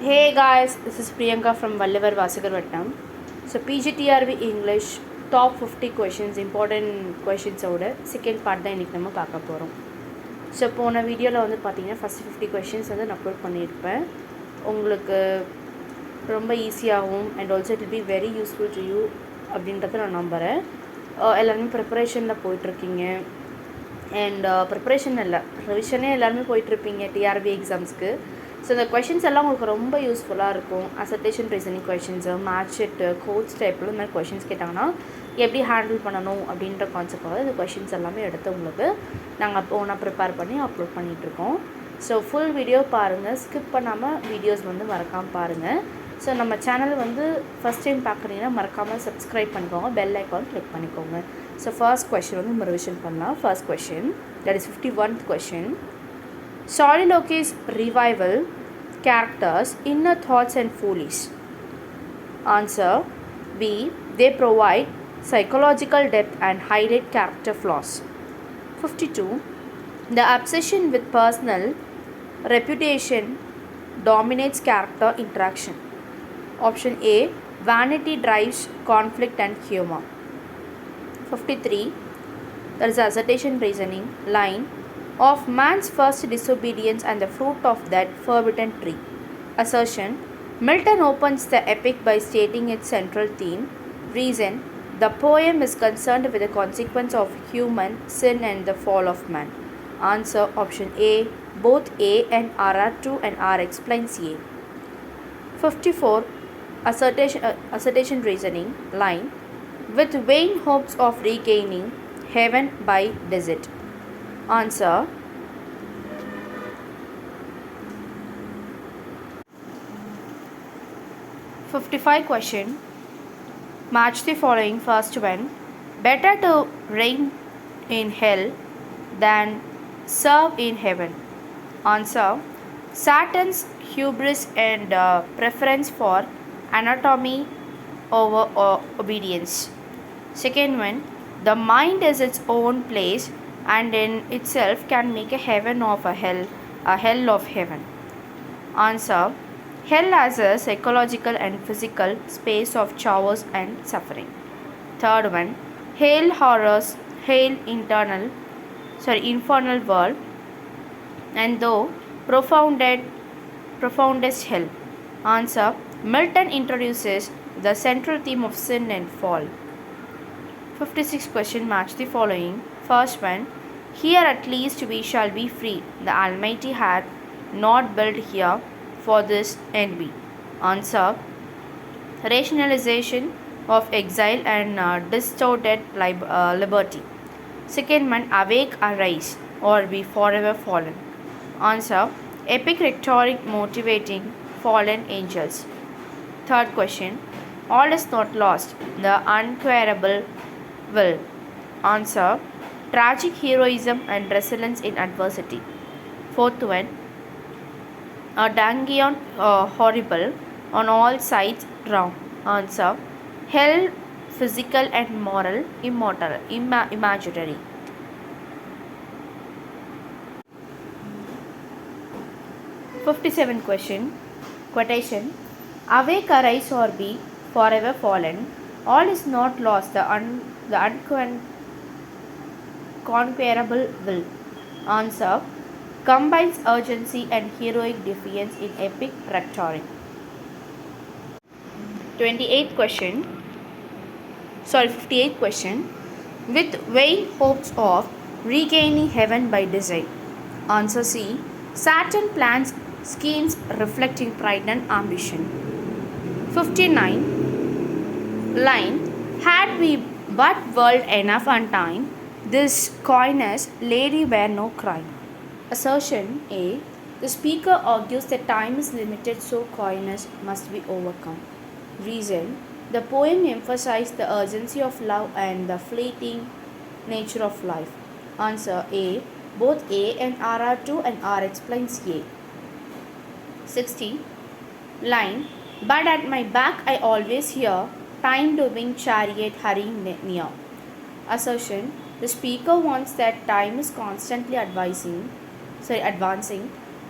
Hey guys, this is Priyanka from VALLUVAR VASAGAR VATTAM. So PGTRB English top 50 questions, important questions ஓட second part தான் இன்றைக்கி நம்ம பார்க்க போகிறோம். ஸோ போன வீடியோவில் வந்து பார்த்தீங்கன்னா ஃபஸ்ட் 50 questions வந்து நான் அப்லோட் பண்ணியிருப்பேன். உங்களுக்கு ரொம்ப ஈஸியாகவும் and also it will be very useful to you அப்படின்றத நான் நம்புகிறேன். எல்லாருமே ப்ரிப்பரேஷனில் போயிட்டுருக்கீங்க அண்ட் ப்ரிப்பரேஷன் இல்லை ரிவிஷனே எல்லாருமே போயிட்டுருப்பீங்க டிஆர்பி எக்ஸாம்ஸ்க்கு. ஸோ இந்த கொஷின்ஸ் எல்லாம் உங்களுக்கு ரொம்ப யூஸ்ஃபுல்லாக இருக்கும். Assertion reasoning questions, match set, codes டைப்பில் இந்த மாதிரி கொஷின்ஸ் கேட்டாங்கன்னா எப்படி ஹேண்டில் பண்ணணும் அப்படின்ற கான்செப்டாக இந்த கொஷின்ஸ் எல்லாமே எடுத்து உங்களுக்கு நாங்கள் அப்போ ஒன்றா ப்ரிப்பேர் பண்ணி அப்லோட் பண்ணிகிட்ருக்கோம். ஸோ ஃபுல் வீடியோ பாருங்கள், ஸ்கிப் பண்ணாமல் வீடியோஸ் வந்து மறக்காமல் பாருங்கள். ஸோ நம்ம சேனல் வந்து ஃபஸ்ட் டைம் பார்க்குறீங்கன்னா மறக்காமல் சப்ஸ்கிரைப் பண்ணிக்கோங்க, பெல் ஐக்கான் கிளிக் பண்ணிக்கோங்க. ஸோ ஃபர்ஸ்ட் கொஷின் வந்து நம்ம ரிவிஷன் பண்ணலாம். First question, that is 51st question. Soliloquies revival characters' inner thoughts and foolish. Answer B. They provide psychological depth and highlight character flaws. 52. The obsession with personal reputation dominates character interaction. Option A. Vanity drives conflict and humor. 53. There is assertion reasoning line of man's first disobedience and the fruit of that forbidden tree. Assertion. Milton opens the epic by stating its central theme. Reason. The poem is concerned with the consequence of human sin and the fall of man. Answer. Option A. Both A and R are true and R explains A. 54. Assertion reasoning line. With vain hopes of regaining heaven by desert. Answer. (55) question. Match the following. First one. Better to reign in hell than serve in heaven. Answer. Saturn's hubris and preference for anatomy over obedience. Second one. The mind is its own place and in itself can make a heaven of a hell of heaven. Answer. Hell as a psychological and physical space of chaos and suffering. Third one. Hail horrors, hail infernal world, and though profoundest hell. Answer. Milton introduces the central theme of sin and fall. 56 question. Match the following. First one. Here at least we shall be free. The Almighty hath not built here for this envy. Answer. Rationalization of exile and distorted liberty. Second one. Awake, arise, or be forever fallen. Answer. Epic rhetoric motivating fallen angels. Third question. All is not lost. The unquenchable will. Answer. Tragic heroism and resilience in adversity. Fourth one. A dungeon horrible on all sides wrong. Answer. Hell physical and moral, immortal, imaginary. (57) question. Quotation. Awake, arise, or be forever fallen. All is not lost. The unconquerable will. Answer. Combines urgency and heroic defiance in epic rhetoric. 58th question. 58th question. With vain hopes of regaining heaven by desire. Answer C. Saturn plans schemes reflecting pride and ambition. 59. Line. Had we but world enough on time, this coyness lady were no crime. Assertion A. The speaker argues that time is limited, so coyness must be overcome. Reason. The poem emphasized the urgency of love and the fleeting nature of life. Answer A. Both A and R are true and R explains A. 60. Line. But at my back I always hear time to wing chariot hurrying near. Assertion. The speaker wants that time is constantly advancing.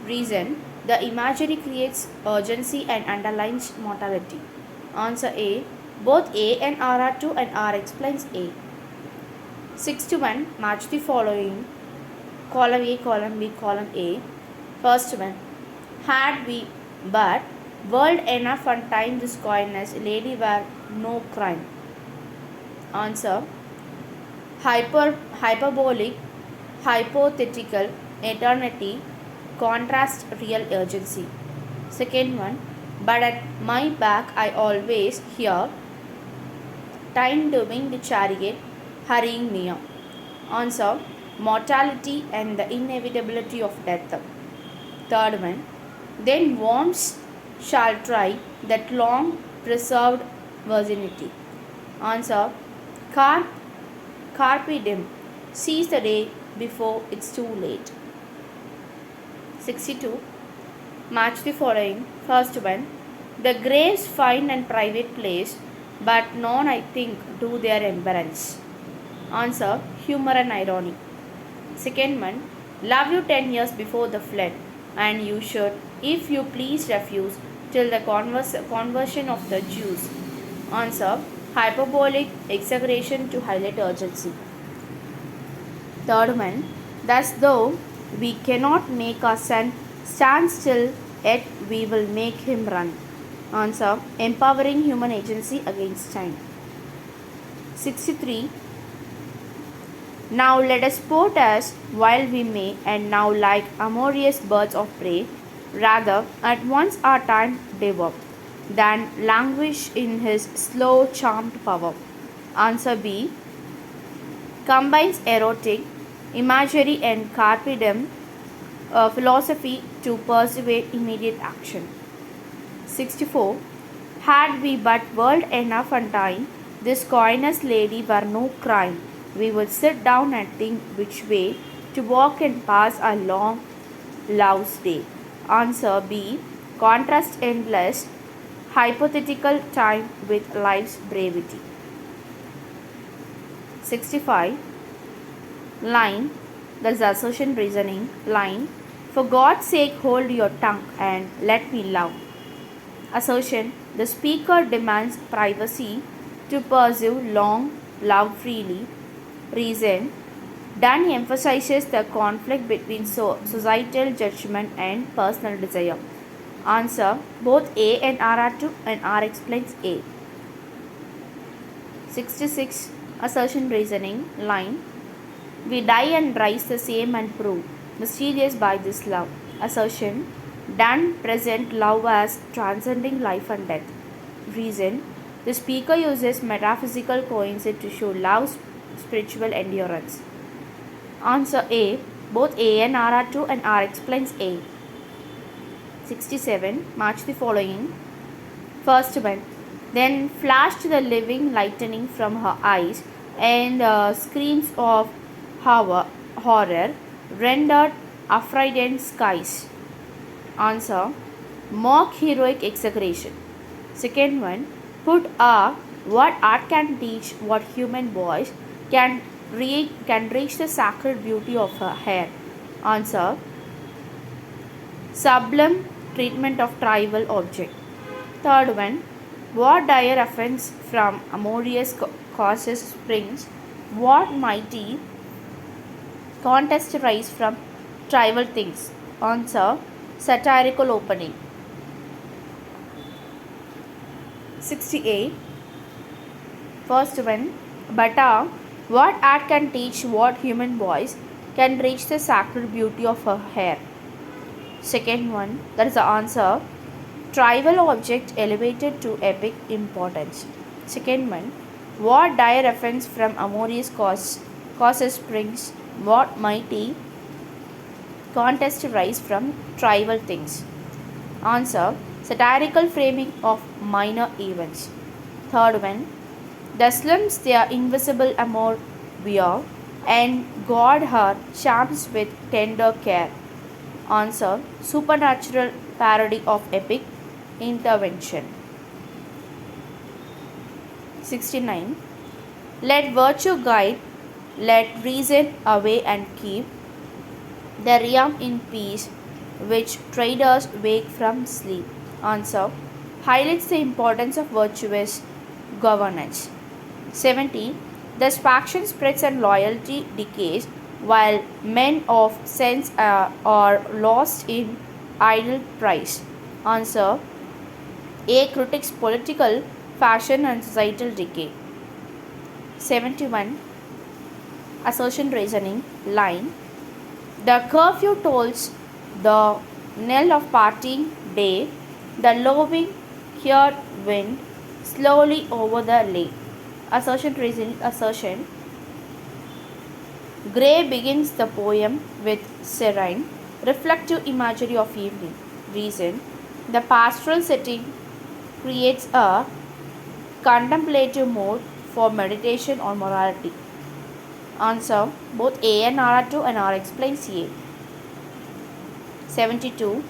Reason. The imagery creates urgency and underlines mortality. Answer A. Both A and R are true and R explains A. 61. Match the following. Column A, column B, column A. First one. Had we but world enough and time this coyness, lady were no crime. Answer. Hyperbolic, hypothetical, eternity, contrast real urgency. Second one. But at my back I always hear time doing the chariot hurrying near. Answer. Mortality and the inevitability of death. Third one. Then worms shall try that long preserved virginity. Answer. Carpe diem. Seize the day before it's too late. 62. Match the following. First one. The graves fine and private place, but none I think do their embrace. Answer. Humor and irony. Second one. Love you 10 years before the flood, and you should, if you please, refuse till the conversion of the Jews. Answer. Hyperbolic exaggeration to highlight urgency. Third one. Thus though we cannot make our son stand still, yet we will make him run. Answer. Empowering human agency against time. 63. Now let us sport us while we may, and now like amorous birds of prey, rather at once our time devour, than languish in his slow charmed power. Answer B. Combines erotic, imagery and carpe diem philosophy to persuade immediate action. 64. Had we but world enough and time, this coyness lady were no crime. We would sit down and think which way to walk and pass our long love's day. Answer B. Contrast endless, hypothetical time with life's brevity. 65. Line. That's the assertion reasoning. Line. For God's sake, hold your tongue and let me love. Assertion. The speaker demands privacy to pursue long love freely. Reason. Done emphasizes the conflict between societal judgment and personal desire. Answer. Both A and R are true and R explains A. 66. Assertion reasoning. Line. We die and rise the same and prove mysterious by this love. Assertion. Done present love as transcending life and death. Reason. The speaker uses metaphysical coincidence to show love's spiritual endurance. Answer A. Both A and R are true and R explains A. 67. Match the following. First one. Then flashed the living lightning from her eyes, and screams of horror rendered affrighted skies. Answer. Mock heroic exaggeration. Second one. Put A. What art can teach, what human voice can reach the sacred beauty of her hair. Answer. Sublime treatment of trivial object. Third one. What dire offense from amorous causes springs, what mighty contest rise from trivial things. Answer. Satirical opening. 68. First one. But what art can teach, what human voice can reach the sacred beauty of her hair. Second one. That is the answer. Trivial object elevated to epic importance. Second one. What dire offense from amorous causes springs, what mighty contest rise from trivial things. Answer. Satirical framing of minor events. Third one. The slums their invisible amour wear, and guard her charms with tender care. Answer. Supernatural parody of epic intervention. 69. Let virtue guide, let reason away and keep the realm in peace, which traders wake from sleep. Answer. Highlights the importance of virtuous governance. 70. Thus faction spreads and loyalty decays, while men of sense are lost in idle price. Answer. A. Critics political, fashion and societal decay. 71. Assertion reasoning line. The curfew tolls the knell of parting day, the lowing cured wind slowly over the lake. Assertion reasoning assertion. Gray begins the poem with serene, reflective imagery of evening. Reason. The pastoral setting creates a contemplative mode for meditation on morality. Answer. Both A and R are true and R explains A. 72.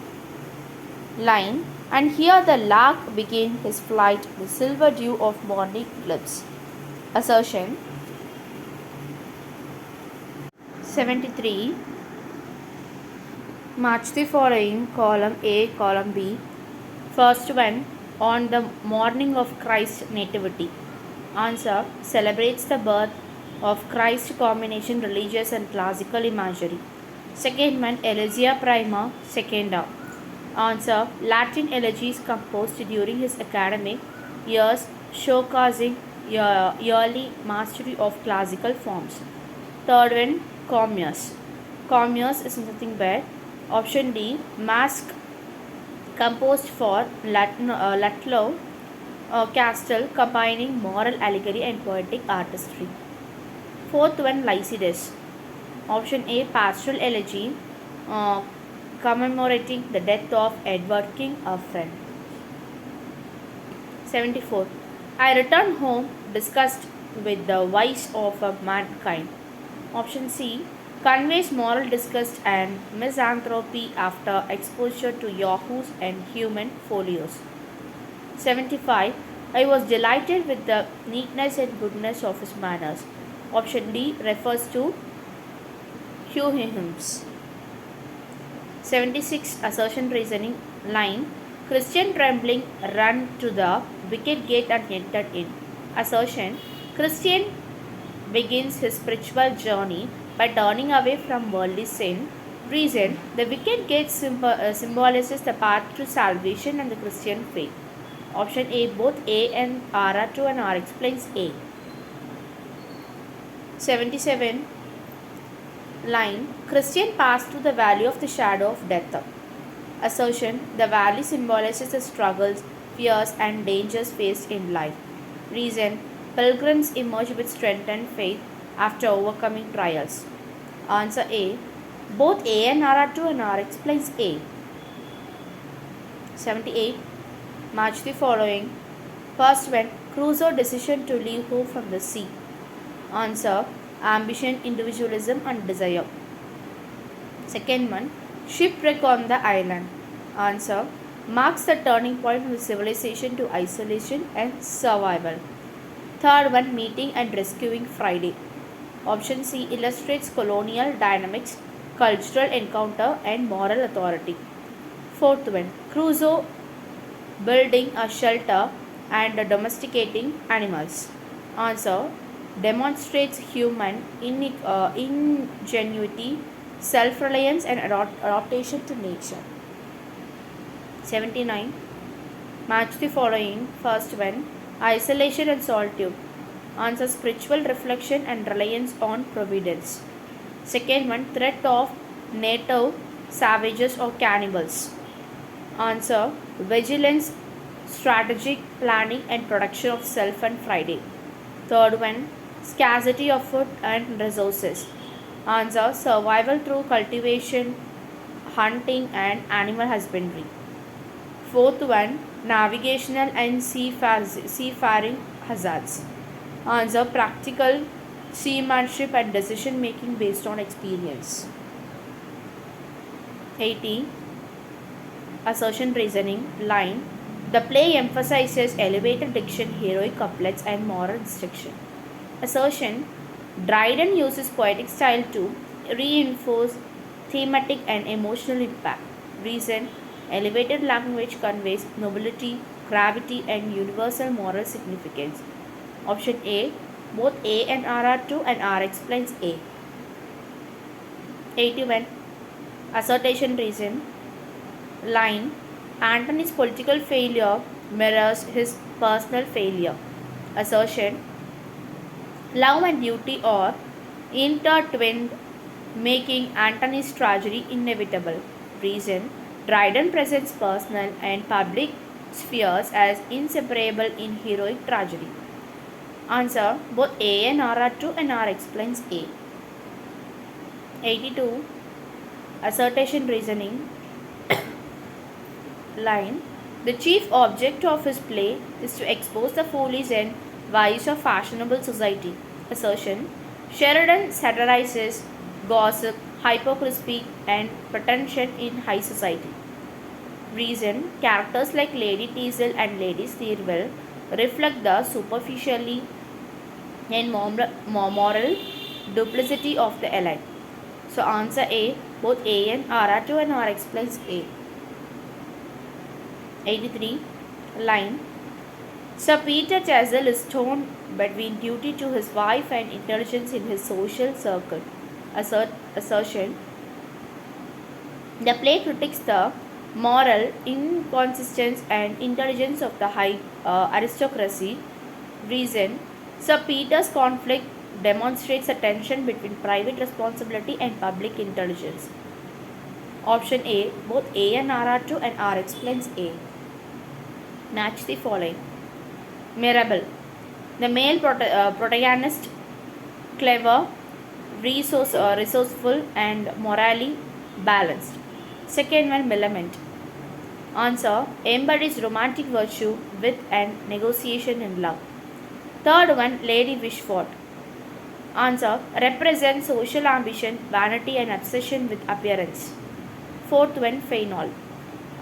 Line. And here the lark began his flight, the silver dew of morning eclipse. Assertion. 73. Match the following column A, column B. First one, on the morning of Christ's nativity. Answer. Celebrates the birth of Christ, combination religious and classical imagery. Second one, Elegia Prima, Secunda. Answer. Latin elegies composed during his academic years, showcasing yearly mastery of classical forms. Third one, Commerce. Commerce is nothing but option D, masque composed for Ludlow Castle, combining moral allegory and poetic artistry. Fourth one, Lycidas. Option A, pastoral elegy commemorating the death of Edward King, a friend. 74. I return home disgusted with the vice of mankind. Option C, conveys moral disgust and misanthropy after exposure to yahoos and human folios. 75. I was delighted with the neatness and goodness of his manners. Option D refers to hymns. 76. Assertion reasoning line. Christian trembling ran to the wicket gate and entered in. Assertion. Christian begins his spiritual journey by turning away from worldly sin. Reason. The wicket gate symbolizes the path to salvation and the Christian faith. Option A, both A and R are true and R explains A. 77. Line. Christian passed through the valley of the shadow of death. Assertion. The valley symbolizes the struggles, fears and dangers faced in life. Reason. Pilgrims emerge with strength and faith after overcoming trials. Answer A. Both A and R are true and R explains A. 78. Match the following. First one, Crusoe decision to leave home from the sea. Answer. Ambition, individualism and desire. Second one, shipwreck on the island. Answer. Marks the turning point of civilization to isolation and survival. Third one, meeting and rescuing Friday. Option C illustrates colonial dynamics, cultural encounter and moral authority. Fourth one, Crusoe building a shelter and domesticating animals. Answer. Demonstrates human ingenuity, self-reliance and adaptation to nature. 79. Match the following. First one, isolation and solitude. Answer. Spiritual reflection and reliance on providence. Second one, threat of native savages or cannibals. Answer. Vigilance, strategic planning and production of self and Friday. Third one, scarcity of food and resources. Answer. Survival through cultivation, hunting and animal husbandry. Fourth one, navigational and seafaring hazards. Answer. Practical seamanship and decision making based on experience. 80. Assertion reasoning line. The play emphasizes elevated diction, heroic couplets and moral instruction. Assertion. Dryden uses poetic style to reinforce thematic and emotional impact. Reason, elevated language conveys nobility, gravity, and universal moral significance. Option A, both A and R are true and R explains A. 81. Assertion reason. Line, Antony's political failure mirrors his personal failure. Assertion, love and duty are intertwined, making Antony's tragedy inevitable. Reason, Dryden presents personal and public spheres as inseparable in heroic tragedy. Answer, both A and R are true and R explains A. 82. Assertion reasoning. Line, the chief object of his play is to expose the follies and vice of fashionable society. Assertion, Sheridan satirizes gossip, hypocrisy, and pretension in high society. Reason, characters like Lady Teazle and Lady Steerwell reflect the superficially and moral duplicity of the elite. So answer A, both A and R are true and R explains A. 83. Line, Sir Peter Chazelle is torn between duty to his wife and intelligence in his social circle. Assertion, the play critiques the moral inconsistence and intelligence of the high aristocracy. Reason, Sir Peter's conflict demonstrates a tension between private responsibility and public intelligence. Option A, both A and R are true and R explains A. Match the following. Mirabell, the male protagonist, clever, resourceful, and morally balanced. Second one, Millamant. Answer, embodies romantic virtue, wit, and negotiation in love. Third one, Lady Wishfort. Answer, represents social ambition, vanity, and obsession with appearance. Fourth one, Fainall.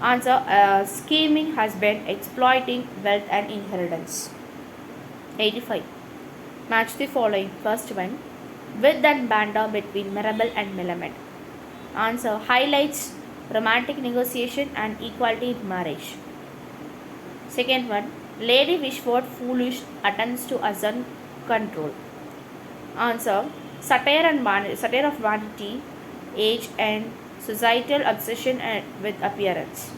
Answer, a scheming husband exploiting wealth and inheritance. 85. Match the following. First one, wit and banter between Mirabell and Millamant. Answer, highlights romantic negotiation and equality in marriage. Second one, Lady Wishfort foolish attempts to assume control. Answer, satire of vanity, age, and societal obsession with appearance.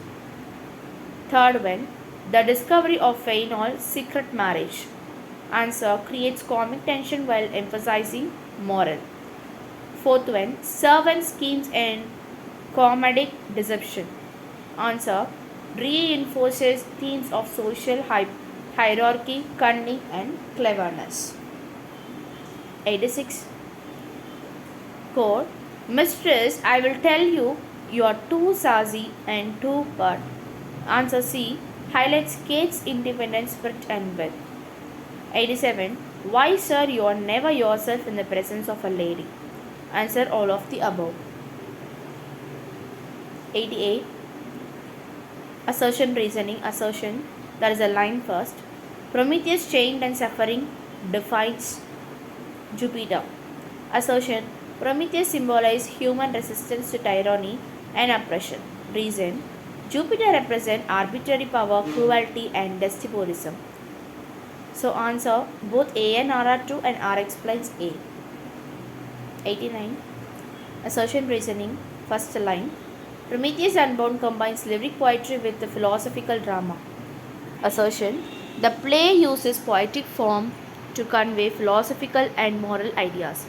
Third one, the discovery of Fainall's secret marriage. Answer, creates comic tension while emphasizing moral. Fourth one, servant schemes and comedic deception. Answer, reinforces themes of social hierarchy, cunning, and cleverness. 86. Quote, Mistress, I will tell you, you are too sassy and too pert. Answer C, highlights Kate's independent spirit and wit. 87. Why, sir, you are never yourself in the presence of a lady? Answer, all of the above. 88. Assertion reasoning. Assertion, there is a line first. Prometheus chained and suffering defies Jupiter. Assertion, Prometheus symbolizes human resistance to tyranny and oppression. Reason, Jupiter represents arbitrary power, cruelty, and despotism. So answer, both A and R are true and R explains A. 89. Assertion reasoning. First line, Prometheus Unbound combines lyric poetry with the philosophical drama. Assertion, the play uses poetic form to convey philosophical and moral ideas.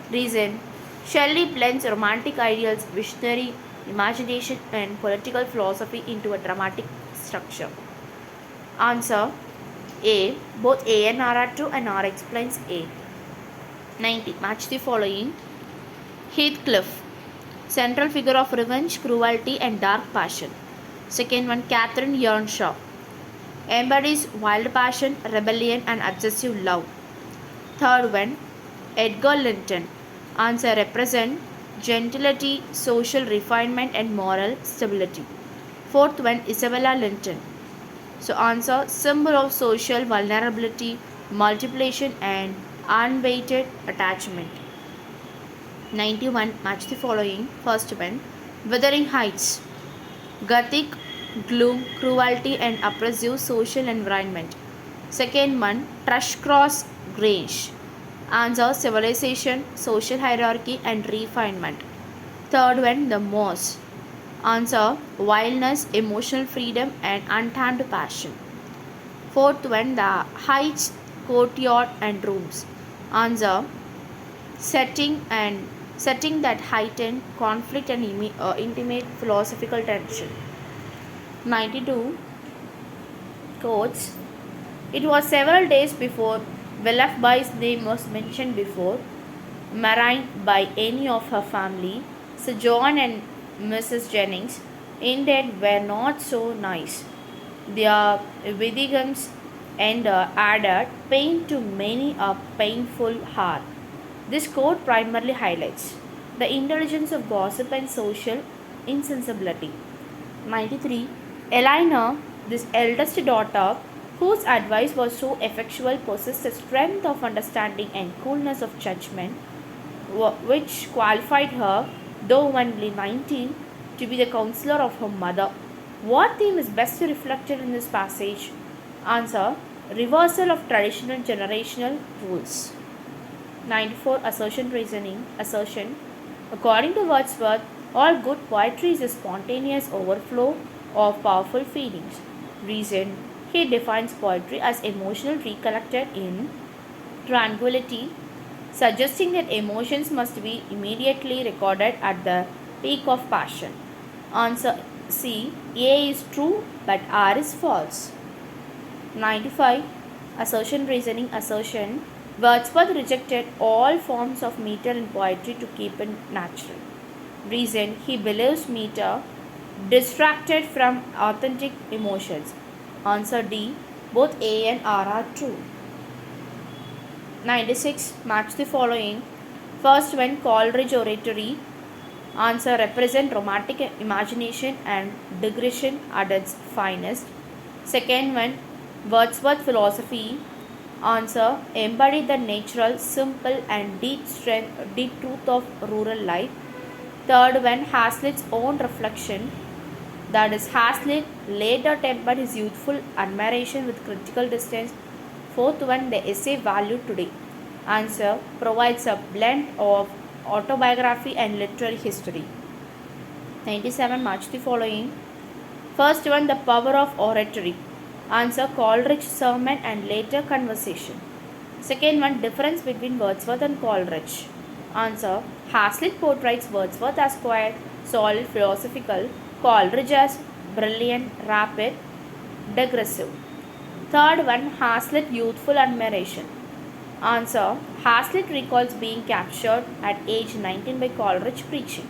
Reason, Shelley blends romantic ideals, visionary imagination, and political philosophy into a dramatic structure. Answer, A, both A and R are true and R explains A. 90. Match the following. Heathcliff, central figure of revenge, cruelty, and dark passion. Second one, Catherine Earnshaw, embodies wild passion, rebellion, and obsessive love. Third one, Edgar Linton. Answer, represent gentility, social refinement, and moral stability. Fourth one, Isabella Linton. So answer, symbol of social vulnerability, multiplication, and unweighted attachment. 91. Match the following. First one, Wuthering Heights, Gothic, gloom, cruelty and oppressive social environment. Second one, Thrushcross Grange. Answer, civilization, social hierarchy and refinement. Third one, the Moss. Answer, wildness, emotional freedom and untamed passion. Fourth one, the Heights, courtyard and rooms. Answer, setting that heighten conflict and intimate philosophical tension. 92 quotes. It was several days before Valluvhar's name was mentioned before Marine by any of her family. Sir John and Mrs. Jennings indeed were not so nice. Their Widigums and added pain to many a painful heart. This quote primarily highlights the intelligence of gossip and social insensibility. 93. Elena, this eldest daughter, whose advice was so effectual, possessed a strength of understanding and coolness of judgment, which qualified her, though only 19, to be the counselor of her mother. What theme is best reflected in this passage? Answer, reversal of traditional generational rules. 94. Assertion reasoning. Assertion. According to Wordsworth, all good poetry is a spontaneous overflow of powerful feelings. Reason. He defines poetry as emotional recollected in tranquility, suggesting that emotions must be immediately recorded at the peak of passion. Answer C. A is true but R is false. 95. Assertion reasoning. Assertion. Wordsworth rejected all forms of meter in poetry to keep it natural. Reason. He believes meter distracted from authentic emotions. Answer D. Both A and R are true. 96. Match the following. First one, Coleridge oratory. Answer, represent romantic imagination and digression at its finest. Second one, Wordsworth philosophy. Answer, embody the natural, simple and deep truth of rural life. Third one, Hazlitt's own reflection. That is, Hazlitt later tempered his youthful admiration with critical distance. Fourth one, the essay Value Today. Answer, provides a blend of autobiography and literary history. 97. Match the following. First one, the power of oratory. Answer, Coleridge sermon and later conversation. Second one, difference between Wordsworth and Coleridge. Answer, Hazlitt portrays Wordsworth as quiet, solid, philosophical, Coleridge as brilliant, rapid, digressive. Third one, Hazlitt youthful admiration. Answer, Hazlitt recalls being captured at age 19 by Coleridge preaching.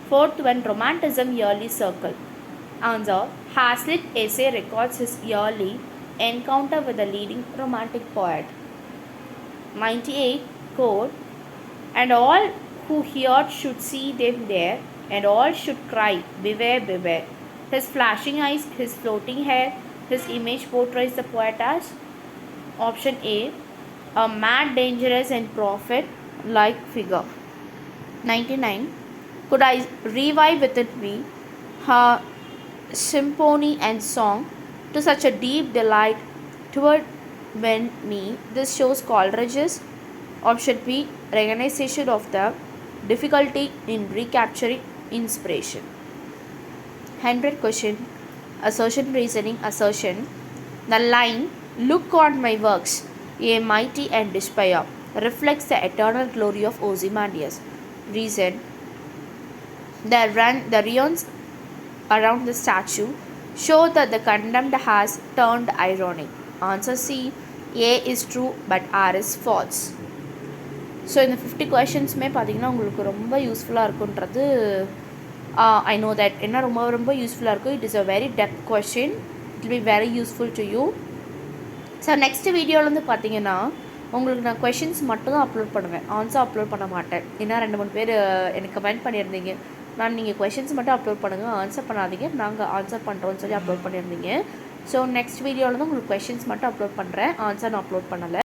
Fourth one, romanticism yearly circle. Answer, Hazlitt essay records his yearly encounter with a leading romantic poet. 98. Quote, and all who hear should see them there, and all should cry, beware, beware. His flashing eyes, his floating hair, his image portrays the poet as option A, a mad, dangerous and prophet-like figure. 99. Could I revive within me her symphony and song to such a deep delight toward when me? This shows Coleridge's option B, recognition of the difficulty in recapturing inspiration. 100 question. Assertion reasoning. Assertion. The line, look on my works, ye mighty and despair, reflects the eternal glory of Ozymandias. Reason. The ruins around the statue show that the condemned has turned ironic. Answer C. A is true but R is false. So இந்த 50 கொஷின்ஸுமே பார்த்திங்கன்னா உங்களுக்கு ரொம்ப யூஸ்ஃபுல்லாக இருக்குன்றது I know that என்ன ரொம்ப யூஸ்ஃபுல்லாக இருக்கும். It is a very depth question. It will be very useful to you. So next வீடியோவில் வந்து பார்த்திங்கன்னா உங்களுக்கு நான் கொஷின்ஸ் மட்டும் தான் அப்லோட் பண்ணுவேன், ஆன்சர் அப்லோட் பண்ண மாட்டேன். ஏன்னா 2-3 பேர் எனக்கு கமெண்ட் பண்ணியிருந்தீங்க, நான் நீங்கள் கொஷின்ஸ் மட்டும் அப்லோட் பண்ணுங்கள், ஆன்சர் பண்ணாதீங்க, நாங்கள் ஆன்சர் பண்ணுறோன்னு சொல்லி அப்லோட் பண்ணியிருந்தீங்க. ஸோ நெக்ஸ்ட் வீடியோவில் தான் உங்களுக்கு கொஷின்ஸ் மட்டும் அப்லோட் பண்ணுறேன், ஆன்சர் நான் அப்லோட் பண்ணலை.